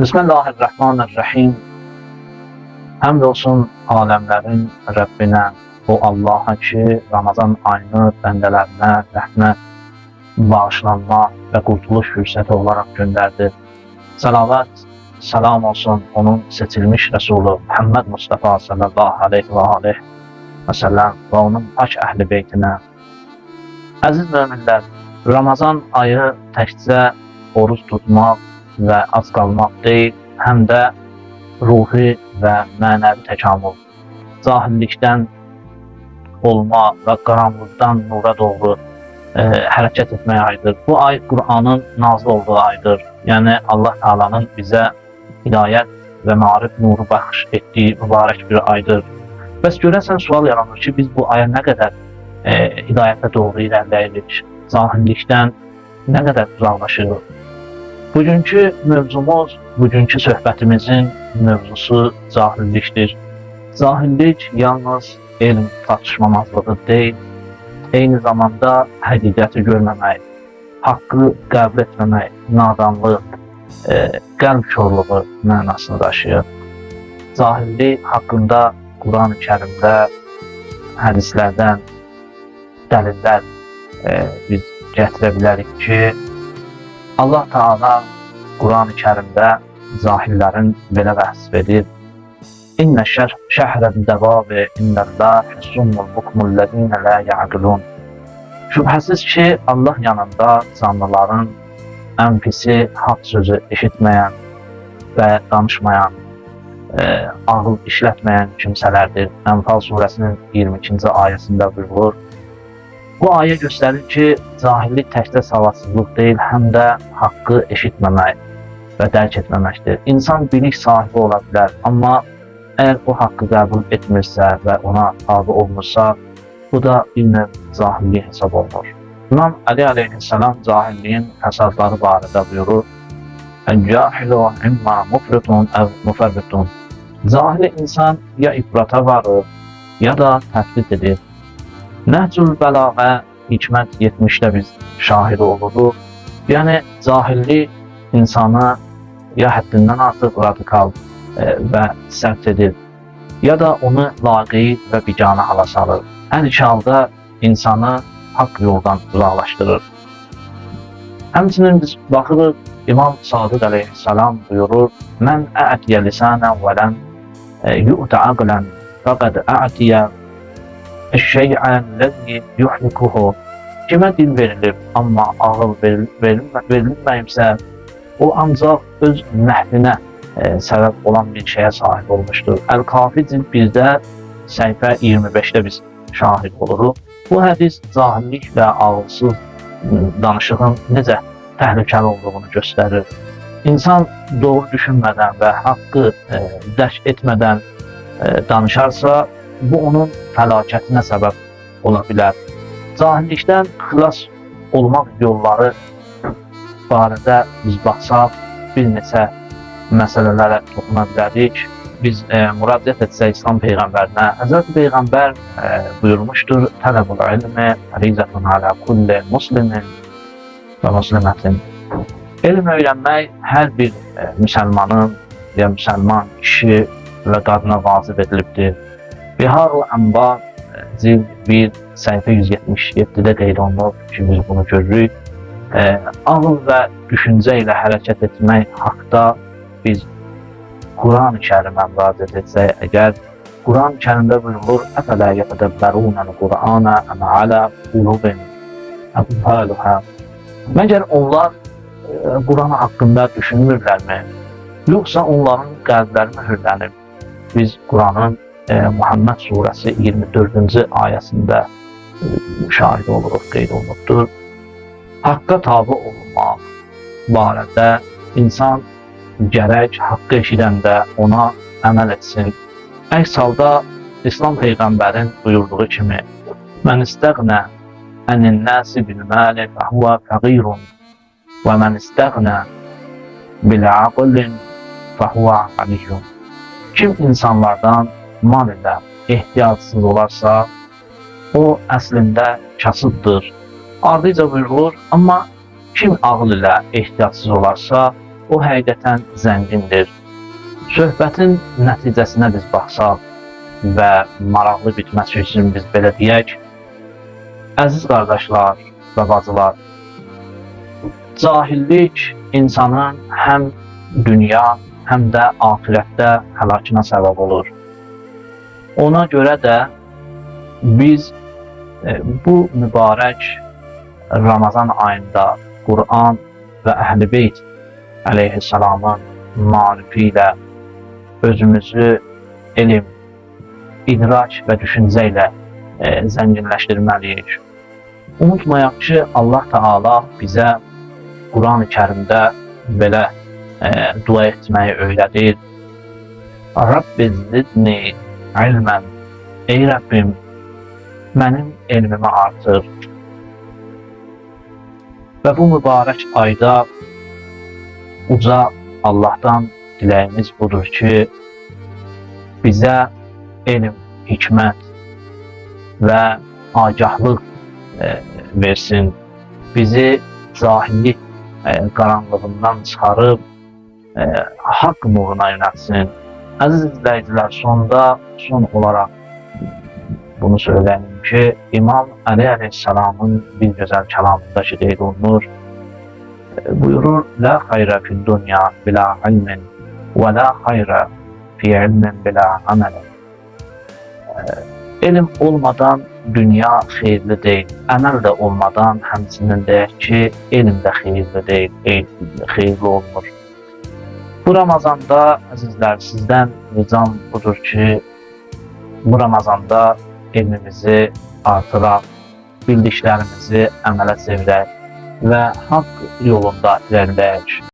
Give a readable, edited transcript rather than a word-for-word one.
Bismillahirrahmanirrahim. Həmd olsun aləmlərin Rəbbinə, o Allaha ki, Ramazan ayını bəndələrinə rəhmət, bağışlanma və qurtuluş fürsəti olaraq göndərdi. Salavat, salam olsun onun seçilmiş Rəsulü Muhammed Mustafa sallallahu aleyhi və səlləm və onun pak əhli beytinə. Əziz möminlər, Ramazan ayı təkcə oruç tutmaq və ac qalmaq deyil, həm də ruhi və mənəvi təkamül, cahillikdən olma və qaranlıqdan nura doğru hərəkət etmək ayıdır. Bu ay Qur'anın nazil olduğu aydır. Yəni Allah Taala'nın bizə hidayət və maarif nuru bəxş etdiyi mübarək bir aydır. Bəs görəsən sual yaranır ki, biz bu aya nə qədər hidayətə doğru irəliləyirik, cahillikdən nə qədər uzaqlaşırıq? Bugünkü mövzumuz, bugünkü söhbətimizin mövzusu cahillikdir. Cahillik yalnız elm tartışmamazlığı deyil, eyni zamanda həqiqəti görməmək, haqqı qəbul etməmək, nadanlıq, qəlb korluğu mənasını daşıyır. Cahillik haqqında Quran-ı Kərimdə, hədislərdən dəlillər biz gətirə bilərik ki, Allah Teala Quran-ı Kərimdə cahillərin belə vəsf edir. İnnə şəhrəd-dəvabi innəllâhi summul bukmullezîne lâ ya'qilûn. Şübhəsiz ki, Allah yanında canlıların ən pisi haqq sözü eşitməyən və danışmayan, ağıl işlətməyən kimsələrdir. Ənfal surəsinin 22-ci ayəsində buyurulur. Bu ayə göstərir ki, cahillik təkcə savadsızlıq deyil, həm də haqqı eşitməmək və dərk etməməkdir. İnsan bilik sahibi ola bilər, amma əgər o haqqı qəbul etmirsə və ona tabi olmursa, bu da bir növ cahillik hesab olunur. İmam Ali aleyhisselam cahilliyin fəsadları barədə buyurur: "Əl-cahilu imma mufritun əv muferritun." Cahil insan ya ifrata varır, ya da təfrit edir. Nəhcül Bəlağə hikmət 70-də biz şahid oluruq. Yəni, cahillik insanı ya həddindən artıq radikal və sərt edir, ya da onu laqeyd və biganə hala salır. Hər iki halda insanı haqq yoldan uzaqlaşdırır. Həmçinin biz baxırıq, İmam Sadiq aleyhisselam buyurur: "Mən ə'tiyə lisanən və lən yu'ta aqlən fəqəd ə'tiyə eşşey'ən-ləzi yuhlikuhu." Kimə dil verilib, amma ağıl verilməyimsə, o ancaq öz məhvinə səbəb olan bir şeyə sahib olmuşdur. Əl-Kafi cild 1-də səhifə 25-də biz şahid oluruq. Bu hədis cahillik və ağılsız danışığın necə təhlükəli olduğunu göstərir. İnsan doğru düşünmədən və haqqı dərk etmədən danışarsa, bu onun fəlakətinə səbəb ola bilər. Cahillikdən xilas olmaq yolları barədə biz baxsaq, bir neçə məsələlərə toxuna bilərik. Biz müraciət etsək İslam Peyğəmbərinə, Həzrəti Peyğəmbər buyurmuşdur: "Tələbul ilmi fərizətun alə kulli muslimin və muslimətin." Elm öyrənmək hər bir müsəlmanın ya müsəlman kişi və qadına vacib edilibdir. Bihar-ı Ənvar cild 1 səhifə 177-də qeyd olunur ki, biz bunu görürük. Ağıl və düşüncə ilə hərəkət etmək haqda biz Quran-ı Kərimə müraciət etsək, əgər Quran-ı Kərimdə buyurulur: "Əfələ yətədəbbərunəl Qur'anə əm alə qulubin əqfəluhə." Məgər onlar Quran haqqında düşünmürlərmi? Yoxsa onların qəlbləri mühürlənib? Biz Quranın Muhammed surəsi 24-cü ayəsində şahid oluruq, qeyd olunubdur. Haqqa tabi olmaq barədə insan gərək haqqı eşidəndə ona əməl etsin. Əks halda İslam Peyğəmbərin buyurduğu kimi: "Mən istəğnə ənin-nəsi bil-məli fəhvə fəqirun və mən istəğnə bil-aqlin fəhvə aliyyun." Kim insanlardan mal ilə ehtiyatsız olarsa, o əslində kasıbdır. Ardıca buyurulur, amma kim ağıl ilə ehtiyatsız olarsa, o həqiqətən zəngindir. Söhbətin nəticəsinə biz baxsaq və maraqlı bitməsi üçün biz belə deyək, əziz qardaşlar və bacılar, cahillik insanın həm dünya, həm də axirətdə həlakına səbəb olur. Ona görə də biz bu mübarək Ramazan ayında Quran və Əhl-i Beyt əleyhissalamın marifi ilə özümüzü elm, idrak və düşüncə ilə zənginləşdirməliyik. Unutmayaq ki, Allah Teala bizə Quran-ı Kərimdə belə dua etməyi öyrədir. Rabbi zidni ilmən. Ey Rəbbim, mənim elmimi artır. Və bu mübarək ayda uca Allahdan diləyimiz budur ki, bizə elm, hikmət və agahlıq versin. Bizi cahillik qaranlığından çıxarıb haqq nuruna yönəltsin. Əziz izləyicilər, son olaraq bunu söyləyim ki, İmam Əli əleyhissalamın bir gözəl kəlamında ki, qeyd olunur, buyurur, La xayrə fid dünya bila ilmin və la xayrə fi ilmin bila əməlin. Elm olmadan dünya xeyirli deyil, əməl də olmadan həmçinin deyək ki, elm də xeyirli deyil, xeyirli olmur. Bu Ramazanda, əzizlər, sizdən ricam budur ki, bu Ramazanda elmimizi artıraq, bildiklərimizi əmələ çevirək və haqq yolunda ilerləyək.